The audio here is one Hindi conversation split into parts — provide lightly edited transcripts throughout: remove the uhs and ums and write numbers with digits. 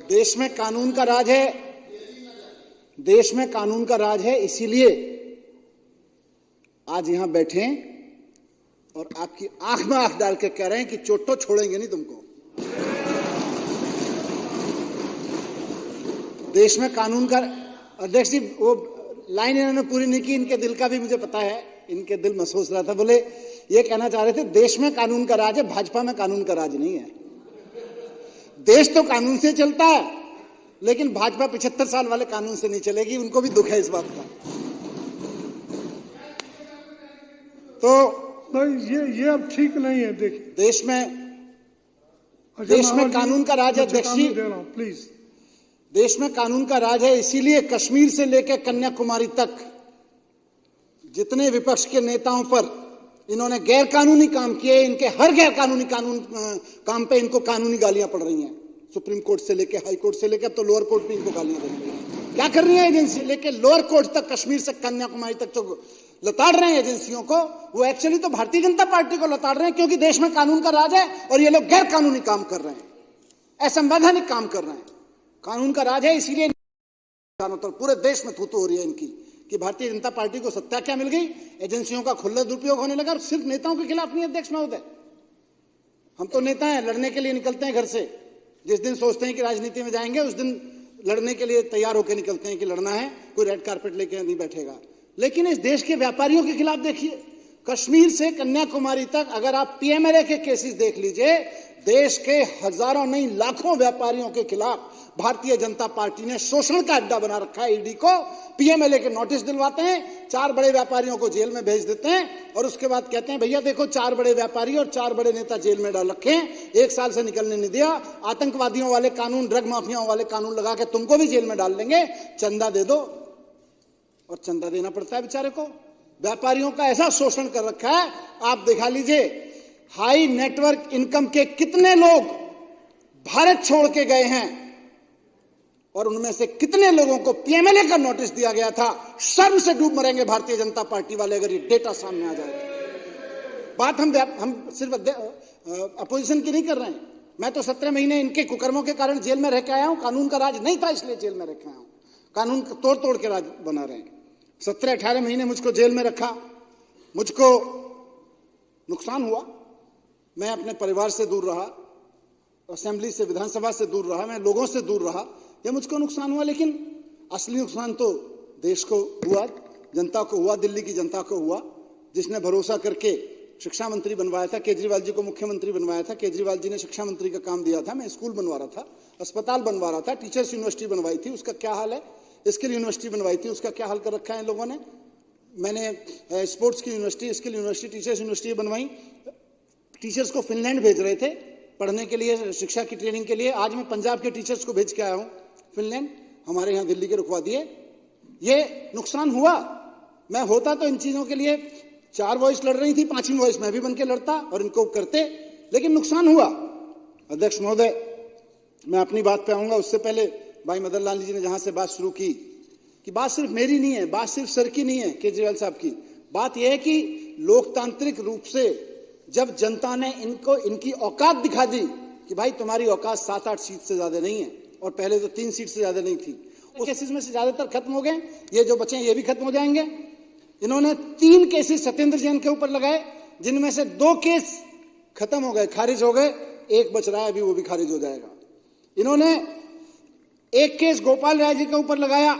देश में कानून का राज है, देश में कानून का राज है, इसीलिए आज यहां बैठे हैं और आपकी आंख में आंख डाल के कह रहे हैं कि चोटो छोड़ेंगे नहीं तुमको। देश में कानून का, अध्यक्ष जी वो लाइन इन्होंने पूरी नहीं की, इनके दिल का भी मुझे पता है, इनके दिल महसूस रहा था। बोले ये कहना चाह रहे थे देश में कानून का राज है, भाजपा में कानून का राज नहीं है। देश तो कानून से चलता है, लेकिन भाजपा 75 साल वाले कानून से नहीं चलेगी, उनको भी दुख है इस बात का। तो ये अब ठीक नहीं है। देखिए देश में कानून का राज है अध्यक्ष जी, प्लीज। देश में कानून का राज है, इसीलिए कश्मीर से लेकर कन्याकुमारी तक जितने विपक्ष के नेताओं पर इन्होंने गैर कानूनी काम किए, इनके हर गैर कानूनी काम पे इनको कानूनी गालियां पड़ रही हैं। सुप्रीम कोर्ट से लेकर हाई कोर्ट से लेकर अब तो लोअर कोर्ट भी इनको गालियां दे रही है। क्या कर रही है एजेंसी, लेके लोअर कोर्ट तक, कश्मीर से कन्याकुमारी तक जो लताड़ रहे हैं एजेंसियों को, वो एक्चुअली तो भारतीय जनता पार्टी को लताड़ रहे हैं, क्योंकि देश में कानून का राज है और ये लोग गैर कानूनी काम कर रहे हैं, असंवैधानिक काम कर रहे हैं। कानून का राज है, इसीलिए चारों तरफ पूरे देश में थूथू हो रही है इनकी कि भारतीय जनता पार्टी को सत्ता क्या मिल गई, एजेंसियों का खुला दुरुपयोग होने लगा। और सिर्फ नेताओं के खिलाफ नहीं अध्यक्ष महोदय, हम तो नेता हैं, लड़ने के लिए निकलते हैं घर से। जिस दिन सोचते हैं कि राजनीति में जाएंगे, उस दिन लड़ने के लिए तैयार होकर निकलते हैं कि लड़ना है, कोई रेड कारपेट लेके नहीं बैठेगा। लेकिन इस देश के व्यापारियों के खिलाफ देखिए, कश्मीर से कन्याकुमारी तक अगर आप पीएमएलए के केसेस देख लीजिए, देश के हजारों नहीं लाखों व्यापारियों के खिलाफ भारतीय जनता पार्टी ने शोषण का अड्डा बना रखा है। ईडी को पीएमएलए के नोटिस दिलवाते हैं, 4 बड़े व्यापारियों को जेल में भेज देते हैं और उसके बाद कहते हैं भैया देखो 4 बड़े व्यापारी और 4 बड़े नेता जेल में डाल रखे हैं, 1 साल से निकलने नहीं दिया, आतंकवादियों वाले कानून, ड्रग माफियाओं वाले कानून लगा के तुमको भी जेल में डाल देंगे, चंदा दे दो। और चंदा देना पड़ता है बेचारे को। व्यापारियों का ऐसा शोषण कर रखा है, आप दिखा लीजिए हाई नेटवर्क इनकम के कितने लोग भारत छोड़ के गए हैं और उनमें से कितने लोगों को पीएमएलए का नोटिस दिया गया था। शर्म से डूब मरेंगे भारतीय जनता पार्टी वाले अगर ये डेटा सामने आ जाए। बात हम सिर्फ अपोजिशन की नहीं कर रहे हैं। मैं तो 17 महीने इनके कुकर्मों के कारण जेल में रह के आया हूं, कानून का राज नहीं था इसलिए जेल में रह के आया हूं, कानून तोड़ तोड़ के राज बना रहे हैं। 17-18 महीने मुझको जेल में रखा, मुझको नुकसान हुआ, मैं अपने परिवार से दूर रहा, असेंबली से, विधानसभा से दूर रहा, मैं लोगों से दूर रहा, ये मुझको नुकसान हुआ। लेकिन असली नुकसान तो देश को हुआ, जनता को हुआ, दिल्ली की जनता को हुआ, जिसने भरोसा करके शिक्षा मंत्री बनवाया था, केजरीवाल जी को मुख्यमंत्री बनवाया था। केजरीवाल जी ने शिक्षा मंत्री का काम दिया था, मैं स्कूल बनवा रहा था, अस्पताल बनवा रहा था, टीचर्स यूनिवर्सिटी बनवाई थी, उसका क्या हाल है, स्किल यूनिवर्सिटी बनवाई थी, उसका क्या हाल कर रखा है इन लोगों ने। मैंने स्पोर्ट्स की university, skill university, teachers university बनवाई। टीचर्स को फिनलैंड भेज रहे थे पढ़ने के लिए, शिक्षा की ट्रेनिंग के लिए। आज मैं पंजाब के टीचर्स को भेज के आया हूं फिनलैंड, हमारे यहां दिल्ली के रुकवा दिए। ये नुकसान हुआ। मैं होता तो इन चीजों के लिए 4 वॉइस लड़ रही थी, 5वीं वॉइस मैं भी बन के लड़ता और इनको करते, लेकिन नुकसान हुआ। अध्यक्ष महोदय, मैं अपनी बात पे आऊंगा, उससे पहले भाई मदन लाल जी ने जहां से बात शुरू की कि बात सिर्फ मेरी नहीं है, बात सिर्फ सर की नहीं है, केजरीवाल साहब की बात यह है कि लोकतांत्रिक रूप से जब जनता ने इनको इनकी औकात दिखा दी कि भाई तुम्हारी औकात 7-8 सीट से ज्यादा नहीं है, और पहले तो 3 सीट से ज्यादा नहीं थी, उस केसेस में से ज्यादातर खत्म हो गए, ये जो बचे हैं ये भी खत्म हो जाएंगे। इन्होंने 3 केसेस सत्येंद्र जैन के ऊपर लगाए, जिनमें से 2 केस खत्म हो गए, खारिज हो गए, 1 बच रहा है, अभी वो भी खारिज हो जाएगा। इन्होंने 1 केस गोपाल राय जी के ऊपर लगाया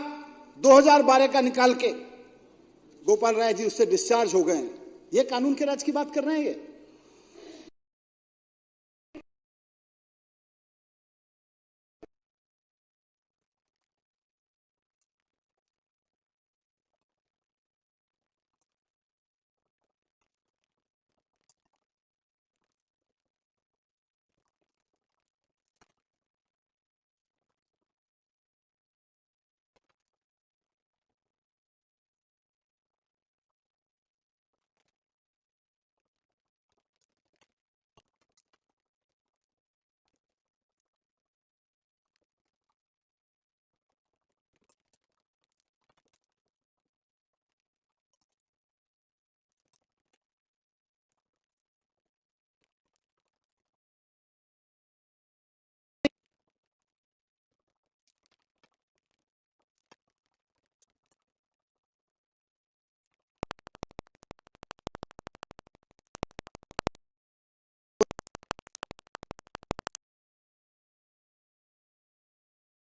2012 का निकाल के, गोपाल राय जी उससे डिस्चार्ज हो गए। ये कानून के राज की बात कर रहे हैं ये।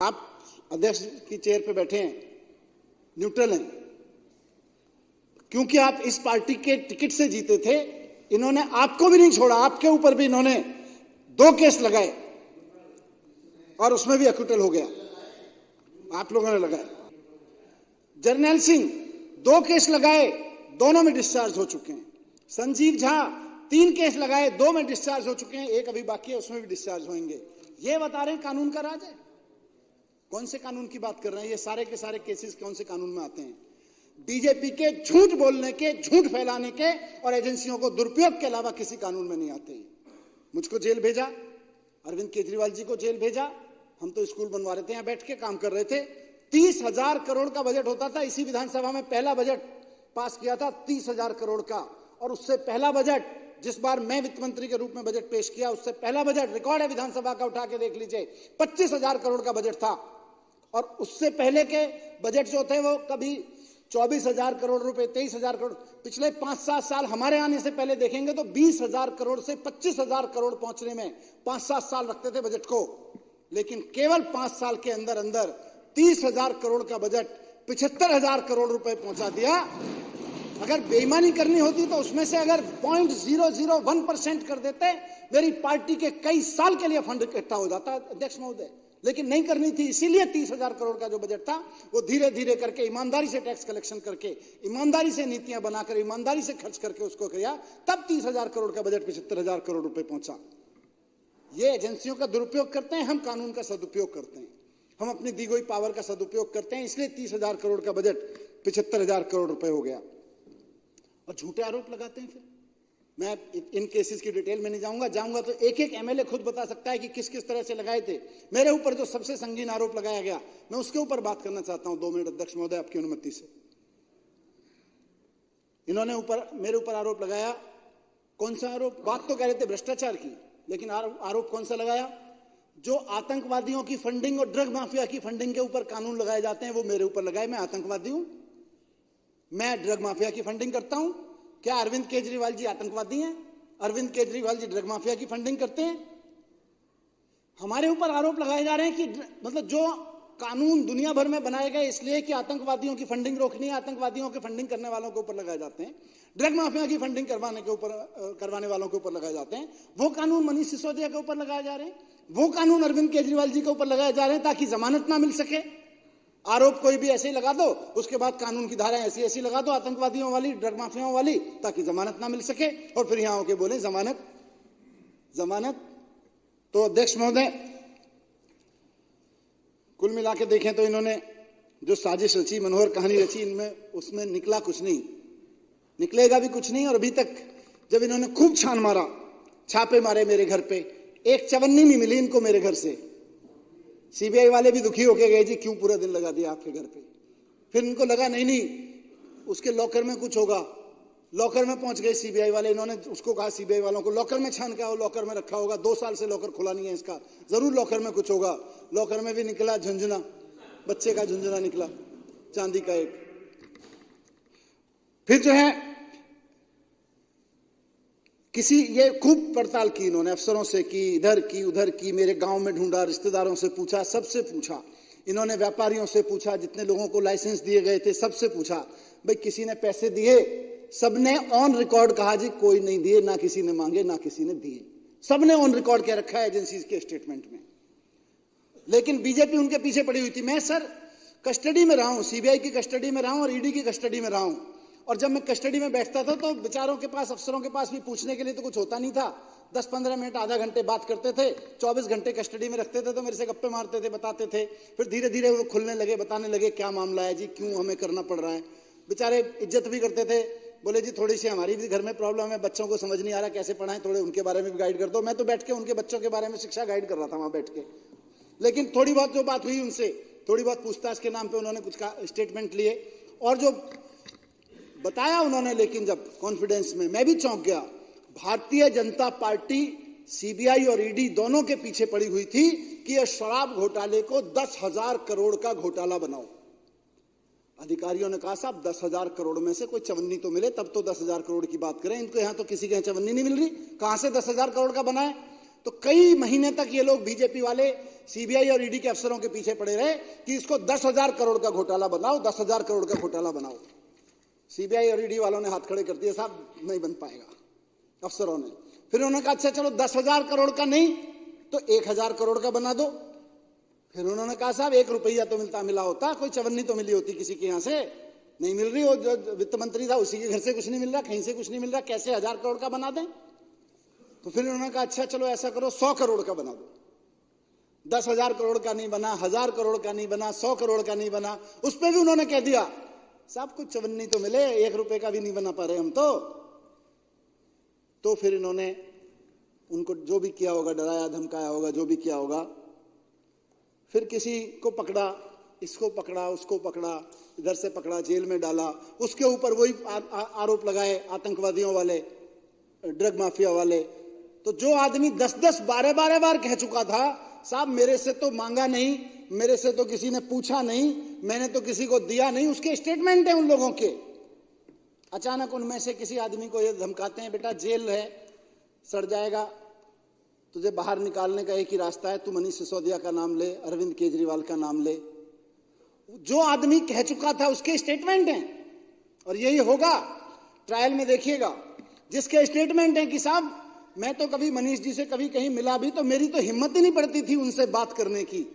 आप अध्यक्ष की चेयर पे बैठे हैं, न्यूट्रल हैं, क्योंकि आप इस पार्टी के टिकट से जीते थे। इन्होंने आपको भी नहीं छोड़ा, आपके ऊपर भी इन्होंने 2 केस लगाए और उसमें भी अक्यूटल हो गया, आप लोगों ने लगाए। जर्नैल सिंह 2 केस लगाए, दोनों में डिस्चार्ज हो चुके हैं। संजीव झा 3 केस लगाए, 2 में डिस्चार्ज हो चुके हैं, 1 अभी बाकी है, उसमें भी डिस्चार्ज होंगे। ये बता रहे हैं कानून का राज है। कौन से कानून की बात कर रहे हैं? ये सारे के सारे केसेस कौन से कानून में आते हैं? बीजेपी के झूठ बोलने के, झूठ फैलाने के और एजेंसियों को दुरुपयोग के अलावा किसी कानून में नहीं आते हैं। मुझको जेल भेजा, अरविंद केजरीवाल जी को जेल भेजा, हम तो स्कूल बनवा रहे थे, यहां बैठ के काम कर रहे थे। 30,000 करोड़ का बजट होता था, इसी विधानसभा में पहला बजट पास किया था 30,000 करोड़ का। और उससे पहला बजट, जिस बार मैं वित्त मंत्री के रूप में बजट पेश किया, उससे पहला बजट रिकॉर्ड है विधानसभा का, उठा के देख लीजिए, 25,000 करोड़ का बजट था। और उससे पहले के बजट जो थे वो कभी 24,000 करोड़ रुपए, 23,000 करोड़। पिछले 5-7 साल हमारे आने से पहले देखेंगे तो 20,000 करोड़ से 25,000 करोड़ पहुंचने में 5-7 साल लगते थे बजट को, लेकिन केवल 5 साल के अंदर अंदर 30,000 करोड़ का बजट 75,000 करोड़ रुपए पहुंचा दिया। अगर बेईमानी करनी होती तो उसमें से अगर 0.001% कर देते, मेरी पार्टी के कई साल के लिए फंड इकट्ठा हो जाता, अध्यक्ष महोदय। लेकिन नहीं करनी थी, इसीलिए 30,000 करोड़ का जो बजट था वो धीरे धीरे करके, ईमानदारी से टैक्स कलेक्शन करके, ईमानदारी से नीतियां बनाकर, ईमानदारी से खर्च करके उसको किया, तब 30,000 करोड़ का बजट 75,000 करोड़ रुपए पहुंचा। ये एजेंसियों का दुरुपयोग करते हैं, हम कानून का सदुपयोग करते हैं, हम अपनी दी गई पावर का सदुपयोग करते हैं, इसलिए 30,000 करोड़ का बजट 75,000 करोड़ रुपए हो गया। और झूठे आरोप लगाते हैं। फिर मैं इन केसेस की डिटेल में नहीं जाऊंगा तो एक एक एमएलए खुद बता सकता है कि किस किस तरह से लगाए थे। मेरे ऊपर जो सबसे संगीन आरोप लगाया गया, मैं उसके ऊपर बात करना चाहता हूं 2 मिनट, अध्यक्ष महोदय, आपकी अनुमति से। इन्होंने मेरे ऊपर आरोप लगाया। कौन सा आरोप? बात तो कह रहे थे भ्रष्टाचार की, लेकिन आरोप कौन सा लगाया? जो आतंकवादियों की फंडिंग और ड्रग माफिया की फंडिंग के ऊपर कानून लगाए जाते हैं, वो मेरे ऊपर लगाए। मैं आतंकवादी हूं? मैं ड्रग माफिया की फंडिंग करता हूं? क्या अरविंद केजरीवाल जी आतंकवादी हैं? अरविंद केजरीवाल जी ड्रग माफिया की फंडिंग करते हैं? हमारे ऊपर आरोप लगाए जा रहे हैं कि मतलब जो कानून दुनिया भर में बनाए गए इसलिए कि आतंकवादियों की फंडिंग रोकनी है, आतंकवादियों की फंडिंग करने वालों के ऊपर लगाए जाते हैं, ड्रग माफिया की फंडिंग करवाने वालों के ऊपर लगाए जाते हैं। वो कानून मनीष सिसोदिया के ऊपर लगाए जा रहे हैं, वो कानून अरविंद केजरीवाल जी के ऊपर लगाए जा रहे हैं ताकि जमानत ना मिल सके। आरोप कोई भी ऐसे ही लगा दो, उसके बाद कानून की धाराएं ऐसी ऐसी लगा दो आतंकवादियों वाली, ड्रग माफियाओं वाली, ताकि जमानत ना मिल सके, और फिर यहां होके बोले जमानत जमानत। तो अध्यक्ष महोदय, कुल मिला के देखें तो इन्होंने जो साजिश रची, मनोहर कहानी रची, इनमें उसमें निकला कुछ नहीं, निकलेगा भी कुछ नहीं। और अभी तक जब इन्होंने खूब छान मारा, छापे मारे मेरे घर पे, एक चवन्नी नहीं मिली इनको मेरे घर से। सीबीआई वाले भी दुखी होके गए, जी क्यों पूरा दिन लगा दिया आपके घर पे। फिर इनको लगा नहीं उसके लॉकर में कुछ होगा, लॉकर में पहुंच गए सीबीआई वाले। इन्होंने उसको कहा सीबीआई वालों को, लॉकर में छान के आओ, लॉकर में रखा होगा, 2 साल से लॉकर खुला नहीं है इसका, जरूर लॉकर में कुछ होगा। लॉकर में भी निकला झुंझुना, बच्चे का झुंझुना निकला, चांदी का एक। फिर जो है ये खूब पड़ताल की इन्होंने, अफसरों से की, इधर की उधर की, मेरे गांव में ढूंढा, रिश्तेदारों से पूछा, सबसे पूछा इन्होंने, व्यापारियों से पूछा, जितने लोगों को लाइसेंस दिए गए थे सबसे पूछा, भाई किसी ने पैसे दिए? सबने ऑन रिकॉर्ड कहा जी कोई नहीं दिए, ना किसी ने मांगे ना किसी ने दिए, सबने ऑन रिकॉर्ड कह रखा है एजेंसीज के स्टेटमेंट में। लेकिन बीजेपी उनके पीछे पड़ी हुई थी। मैं सर कस्टडी में रहा हूं, सीबीआई की कस्टडी में रहा हूं और ईडी की कस्टडी में रहा हूं, और जब मैं कस्टडी में बैठता था तो बेचारों के पास, अफसरों के पास भी पूछने के लिए तो कुछ होता नहीं था। 10-15 मिनट, आधा घंटे बात करते थे, 24 घंटे कस्टडी में रखते थे, तो मेरे से गप्पे मारते थे, बताते थे। फिर धीरे धीरे वो खुलने लगे, बताने लगे क्या मामला है जी, क्यों हमें करना पड़ रहा है। बेचारे इज्जत भी करते थे, बोले जी थोड़ी सी हमारी भी घर में प्रॉब्लम है, बच्चों को समझ नहीं आ रहा कैसे पढ़ाएं, थोड़े उनके बारे में भी गाइड कर दो। मैं तो बैठ के उनके बच्चों के बारे में शिक्षा गाइड कर रहा था वहां बैठ के। लेकिन थोड़ी बहुत जो बात हुई उनसे, थोड़ी बहुत पूछताछ के नाम पे उन्होंने कुछ स्टेटमेंट लिए और जो बताया उन्होंने, लेकिन जब कॉन्फिडेंस में, मैं भी चौंक गया। भारतीय जनता पार्टी, सीबीआई और ईडी दोनों के पीछे पड़ी हुई थी कि यह शराब घोटाले को 10,000 करोड़ का घोटाला बनाओ। अधिकारियों ने कहा साहब 10,000 करोड़ में से कोई चवन्नी तो मिले, तब तो 10,000 करोड़ की बात करें। इनको यहां तो किसी के यहां चवन्नी नहीं मिल रही, कहां से 10,000 करोड़ का बना है? तो कई महीने तक ये लोग बीजेपी वाले सीबीआई और ईडी के अफसरों के पीछे पड़े रहे कि इसको 10,000 करोड़ का घोटाला बनाओ, 10,000 करोड़ का घोटाला बनाओ। सीबीआई और ईडी वालों ने हाथ खड़े कर दिए, साहब नहीं बन पाएगा, अफसरों ने। फिर उन्होंने कहा अच्छा चलो 10,000 करोड़ का नहीं तो 1,000 करोड़ का बना दो। फिर उन्होंने कहा साहब 1 रुपया तो मिला होता, कोई चवन्नी तो मिली होती किसी के यहां से, नहीं मिल रही। वो जो वित्त मंत्री था उसी के घर से कुछ नहीं मिल रहा, कहीं से कुछ नहीं मिल रहा, कैसे 1,000 करोड़ का बना दें। तो फिर उन्होंने कहा अच्छा चलो ऐसा करो 100 करोड़ का बना दो। 10,000 करोड़ का नहीं बना, 1,000 करोड़ का नहीं बना, 100 करोड़ का नहीं बना। उस पर भी उन्होंने कह दिया साहब कुछ चवन्नी तो मिले, 1 रुपए का भी नहीं बना पा रहे हम तो फिर इन्होंने उनको जो भी किया होगा, डराया धमकाया होगा, जो भी किया होगा, फिर किसी को पकड़ा, इसको पकड़ा, उसको पकड़ा, इधर से पकड़ा, जेल में डाला। उसके ऊपर वही आरोप लगाए आतंकवादियों वाले, ड्रग माफिया वाले। तो जो आदमी 10-10, 12-12 बार कह चुका था साहब मेरे से तो मांगा नहीं, मेरे से तो किसी ने पूछा नहीं, मैंने तो किसी को दिया नहीं, उसके स्टेटमेंट है उन लोगों के। अचानक उनमें से किसी आदमी को ये धमकाते हैं बेटा जेल है, सड़ जाएगा, तुझे बाहर निकालने का एक ही रास्ता है, तू मनीष सिसोदिया का नाम ले, अरविंद केजरीवाल का नाम ले। जो आदमी कह चुका था उसके स्टेटमेंट हैं, और यही होगा ट्रायल में, देखिएगा। जिसके स्टेटमेंट हैं कि साहब मैं तो कभी मनीष जी से कभी कहीं मिला भी तो मेरी तो हिम्मत ही नहीं पड़ती थी उनसे बात करने की।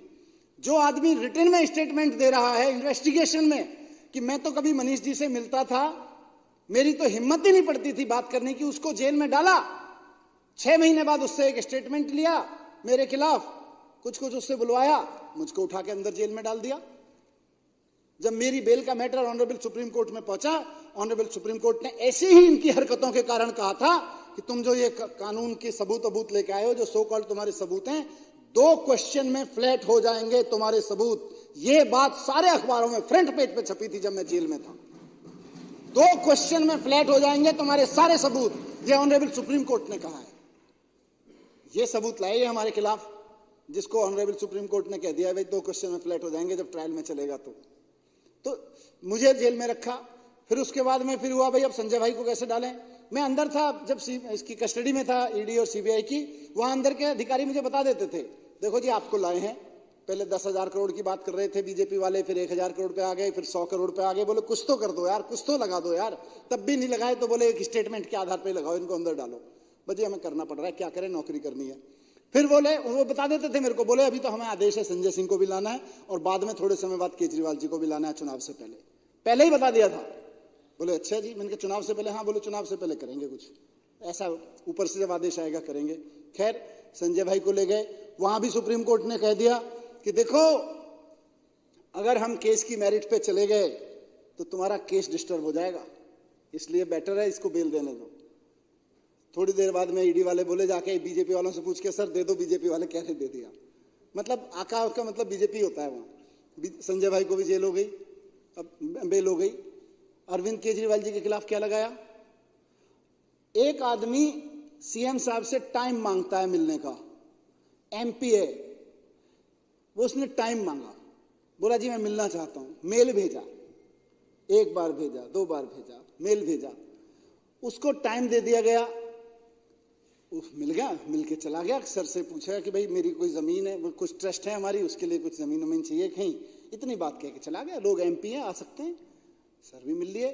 जो आदमी रिटन में स्टेटमेंट दे रहा है इन्वेस्टिगेशन में कि मैं तो कभी मनीष जी से मिलता था, मेरी तो हिम्मत ही नहीं पड़ती थी बात करने की, उसको जेल में डाला। 6 महीने बाद उससे एक स्टेटमेंट लिया मेरे खिलाफ, कुछ उससे बुलवाया, मुझको उठा के अंदर जेल में डाल दिया। जब मेरी बेल का मैटर ऑनरेबल सुप्रीम कोर्ट में पहुंचा, ऑनरेबल सुप्रीम कोर्ट ने ऐसे ही इनकी हरकतों के कारण कहा था कि तुम जो ये कानून के सबूत लेके आए हो, जो सो कॉल्ड तुम्हारे सबूत हैं, 2 क्वेश्चन में फ्लैट हो जाएंगे तुम्हारे सबूत। ये बात सारे अखबारों में फ्रंट पेज पे छपी थी जब मैं जेल में था। 2 क्वेश्चन में फ्लैट हो जाएंगे तुम्हारे सारे सबूत, ये ऑनरेबल सुप्रीम कोर्ट ने कहा है। ये सबूत लाए हमारे खिलाफ, जिसको ऑनरेबल सुप्रीम कोर्ट ने कह दिया भाई 2 क्वेश्चन में फ्लैट हो जाएंगे जब ट्रायल में चलेगा। तो मुझे जेल में रखा। फिर उसके बाद में फिर हुआ भाई अब संजय भाई को कैसे डालें। मैं अंदर था जब इसकी कस्टडी में था, ईडी और सीबीआई की, वहां अंदर के अधिकारी मुझे बता देते थे देखो जी आपको लाए हैं। पहले 10,000 करोड़ की बात कर रहे थे बीजेपी वाले, फिर 1,000 करोड़ पे आ गए, फिर 100 करोड़ पे आ गए। बोले कुछ तो कर दो यार, कुछ तो लगा दो यार। तब भी नहीं लगाए तो बोले एक स्टेटमेंट के आधार पर लगाओ, इनको अंदर डालो। बजे हमें करना पड़ रहा है, क्या करें, नौकरी करनी है। फिर बोले, वो बता देते थे मेरे को, बोले अभी तो हमें आदेश है संजय सिंह को भी लाना है और बाद में थोड़े समय बाद केजरीवाल जी को भी लाना है चुनाव से पहले ही बता दिया था। बोले अच्छा जी। मैंने कहा चुनाव से पहले? हाँ। बोले चुनाव से पहले करेंगे कुछ ऐसा, ऊपर से जब आदेश आएगा करेंगे। खैर संजय भाई को ले गए, वहां भी सुप्रीम कोर्ट ने कह दिया कि देखो अगर हम केस की मेरिट पे चले गए तो तुम्हारा केस डिस्टर्ब हो जाएगा, इसलिए बेटर है इसको बेल देने दो। थोड़ी देर बाद में ईडी वाले बोले जाके बीजेपी वालों से पूछ के, सर दे दो। बीजेपी वाले कैसे दे दिया, मतलब आका का मतलब बीजेपी होता है वहां। संजय भाई को भी जेल हो गई, अब बेल हो गई। अरविंद केजरीवाल जी के खिलाफ क्या लगाया, एक आदमी सीएम साहब से टाइम मांगता है मिलने का, एमपी है वो, उसने टाइम मांगा, बोला जी मैं मिलना चाहता हूं। मेल भेजा, 1 बार भेजा, 2 बार भेजा, मेल भेजा, उसको टाइम दे दिया गया। मिल गया, मिल के चला गया। सर से पूछा कि भाई मेरी कोई जमीन है, कुछ ट्रस्ट है हमारी, उसके लिए कुछ जमीन चाहिए कहीं, इतनी बात कह के चला गया। लोग एमपी हैं, आ सकते हैं। सर भी मिल लिए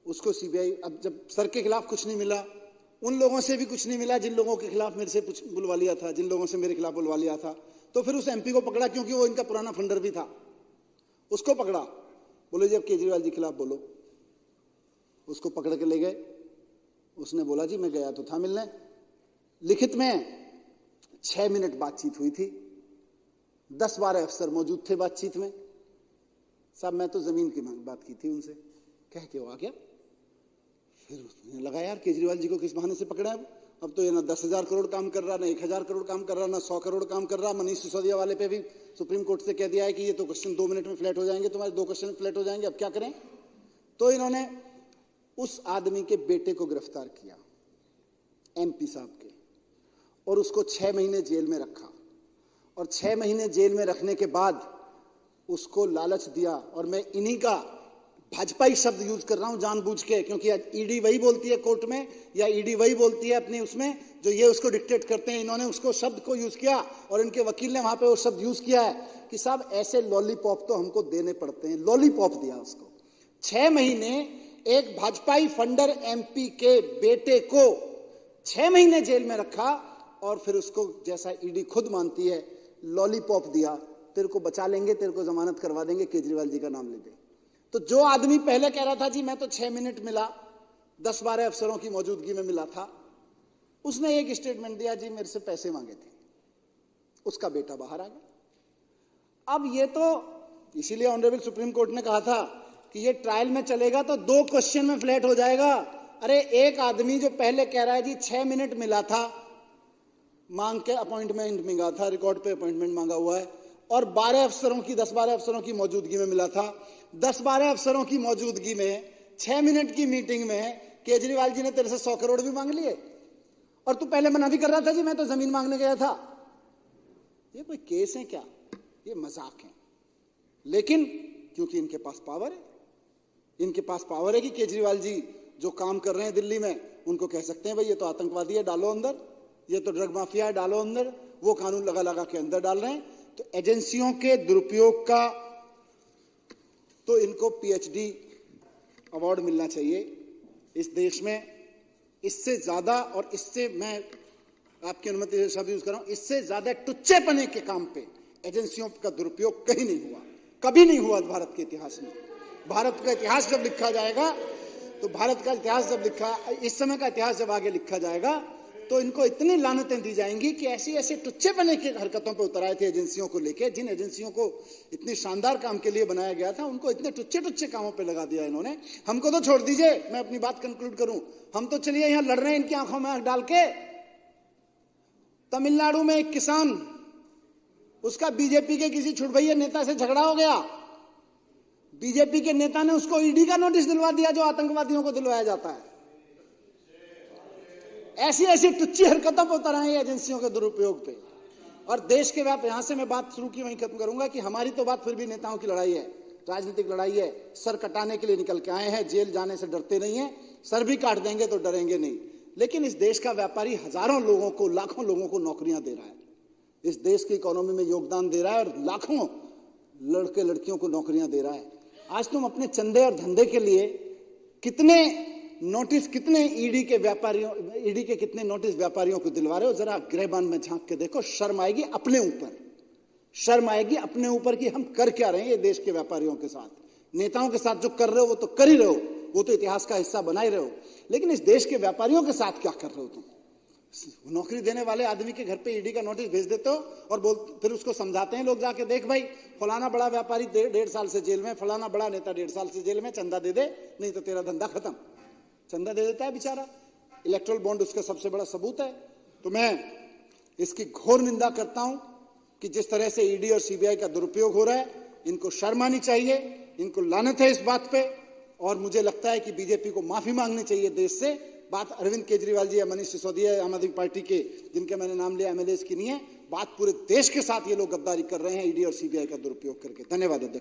उसको। सीबीआई, अब जब सर के खिलाफ कुछ नहीं मिला, उन लोगों से भी कुछ नहीं मिला जिन लोगों के खिलाफ मेरे से बुलवा लिया था, जिन लोगों से मेरे खिलाफ बुलवा लिया था। तो फिर उस एमपी को पकड़ा, क्योंकि वो इनका पुराना फंडर भी था, उसको पकड़ा। बोले जी अब केजरीवाल जी के खिलाफ बोलो। उसको पकड़ के ले गए। उसने बोला जी मैं गया तो था मिलने। लिखित में 6 मिनट बातचीत हुई थी, 10-12 अफसर मौजूद थे बातचीत में। साहब मैं तो जमीन की बात की थी उनसे, कह के वो आ गया। फिर उसने लगा यार केजरीवाल जी को किस बहाने से पकड़ा है। अब तो ये ना 10,000 करोड़ काम कर रहा, ना 1,000 करोड़ काम कर रहा, ना 100 करोड़ काम कर रहा। मनीष सिसोदिया वाले पे भी सुप्रीम कोर्ट से कह दिया है कि ये तो क्वेश्चन 2 मिनट में फ्लैट हो जाएंगे, तुम्हारे 2 क्वेश्चन में फ्लैट हो जाएंगे, अब क्या करें। तो इन्होंने उस आदमी के बेटे को गिरफ्तार किया, एमपी साहब के, और उसको 6 महीने जेल में रखा। और 6 महीने जेल में रखने के बाद उसको लालच दिया, और मैं इन्हीं का भाजपाई शब्द यूज कर रहा हूं जानबूझ के, क्योंकि ईडी वही बोलती है कोर्ट में, या ईडी वही बोलती है अपनी उसमें जो ये उसको डिक्टेट करते हैं। इन्होंने उसको शब्द को यूज किया और इनके वकील ने वहां पे वो शब्द यूज किया है कि साहब ऐसे लॉलीपॉप तो हमको देने पड़ते हैं। लॉलीपॉप दिया उसको। 6 महीने एक भाजपाई फंडर एमपी के बेटे को 6 महीने जेल में रखा और फिर उसको, जैसा ईडी खुद मानती है, लॉलीपॉप दिया, तेरे को बचा लेंगे, तेरे को जमानत करवा देंगे, केजरीवाल जी का नाम ले दे। तो जो आदमी पहले कह रहा था जी मैं तो 6 मिनट मिला, 10-12 अफसरों की मौजूदगी में मिला था, उसने एक स्टेटमेंट दिया जी मेरे से पैसे मांगे थे, उसका बेटा बाहर आ गया। अब ये तो इसीलिए ऑनरेबल सुप्रीम कोर्ट ने कहा था कि ये ट्रायल में चलेगा तो 2 क्वेश्चन में फ्लैट हो जाएगा। अरे एक आदमी जो पहले कह रहा है जी 6 मिनट मिला था, मांग के अपॉइंटमेंट मांगा था, रिकॉर्ड पे अपॉइंटमेंट मांगा हुआ है, और 10-12 अफसरों की मौजूदगी में मिला था। 10-12 अफसरों की मौजूदगी में 6 मिनट की मीटिंग में केजरीवाल जी ने तेरे से 100 करोड़ भी मांग लिए, और तू पहले मना भी कर रहा था जी मैं तो जमीन मांगने गया था। ये कोई केस है क्या? ये मजाक है। लेकिन क्योंकि इनके पास पावर है, इनके पास पावर है कि केजरीवाल जी जो काम कर रहे हैं दिल्ली में, उनको कह सकते हैं भाई ये तो आतंकवादी है, डालो अंदर, ये तो ड्रग माफिया है, डालो अंदर, वो कानून लगा लगा के अंदर डाल रहे हैं। तो एजेंसियों के दुरुपयोग का तो इनको पीएचडी अवार्ड मिलना चाहिए इस देश में। इससे ज्यादा, और इससे मैं आपकी अनुमति से शब्द यूज कर रहा हूं, इससे ज्यादा टुच्चेपने के काम पे एजेंसियों का दुरुपयोग कहीं नहीं हुआ, कभी नहीं हुआ भारत के इतिहास में। भारत का इतिहास जब लिखा जाएगा, तो भारत का इतिहास जब लिखा, इस समय का इतिहास जब आगे लिखा जाएगा, तो इनको इतनी लानतें दी जाएंगी कि ऐसी ऐसी टुच्चेपने की हरकतों पे उतर आए थे एजेंसियों को लेके, जिन एजेंसियों को इतनी शानदार काम के लिए बनाया गया था, उनको इतने टुच्चे कामों पे लगा दिया इन्होंने। हमको तो छोड़ दीजिए, मैं अपनी बात कंक्लूड करूं, हम तो चलिए यहां लड़ रहे हैं इनकी आंखों में आंख डाल के। तमिलनाडु में एक किसान, उसका बीजेपी के किसी छुटभैया नेता से झगड़ा हो गया, बीजेपी के नेता ने उसको ईडी का नोटिस दिलवा दिया जो आतंकवादियों को दिलवाया जाता है। ऐसी ऐसी टुच्ची हरकतों पर उतर आए एजेंसियों के दुरुपयोग पे। और देश के व्याप, यहां से मैं बात शुरू की वहीं खत्म करूंगा कि हमारी तो बात फिर भी नेताओं की लड़ाई है, राजनीतिक लड़ाई है। सर कटाने के लिए निकल के आए हैं, जेल जाने से डरते नहीं है, सर भी काट देंगे तो डरेंगे नहीं। लेकिन इस देश का व्यापारी हजारों लोगों को, लाखों लोगों को नौकरियां दे रहा है, इस देश की इकोनॉमी में योगदान दे रहा है, और लाखों लड़के लड़कियों को नौकरियां दे रहा है। आज तुम अपने चंदे और धंधे के लिए कितने नोटिस, कितने ईडी के व्यापारियों, ईडी के कितने नोटिस व्यापारियों को दिलवा रहे हो? जरा गिरहबान में झांक के देखो, शर्म आएगी अपने ऊपर, शर्म आएगी अपने ऊपर कि हम कर क्या रहे हैं ये देश के व्यापारियों के साथ। नेताओं के साथ जो कर रहे हो वो तो कर ही रहे हो, वो तो इतिहास का हिस्सा बना ही रहे हो, लेकिन इस देश के व्यापारियों के साथ क्या कर रहे हो तुम? नौकरी देने वाले आदमी के घर पे ईडी का नोटिस भेज देते हो और फिर उसको समझाते हैं लोग जाके, देख भाई फलाना बड़ा व्यापारी 1.5 साल से जेल में, फलाना बड़ा नेता 1.5 साल से जेल में, चंदा दे दे नहीं तो तेरा धंधा खत्म। चंदा दे देता है बेचारा, इलेक्ट्रल बॉन्ड उसका सबसे बड़ा सबूत है। तो मैं इसकी घोर निंदा करता हूं कि जिस तरह से ईडी और सीबीआई का दुरुपयोग हो रहा है, इनको शर्म आनी चाहिए, इनको लानत है इस बात पे। और मुझे लगता है कि बीजेपी को माफी मांगनी चाहिए देश से। बात अरविंद केजरीवाल जी या मनीष सिसोदिया, आम आदमी पार्टी के जिनके मैंने नाम लिया, एमएलए की नहीं है, बात पूरे देश के साथ ये लोग गद्दारी कर रहे हैं ईडी और सीबीआई का दुरुपयोग करके। धन्यवाद अध्यक्ष।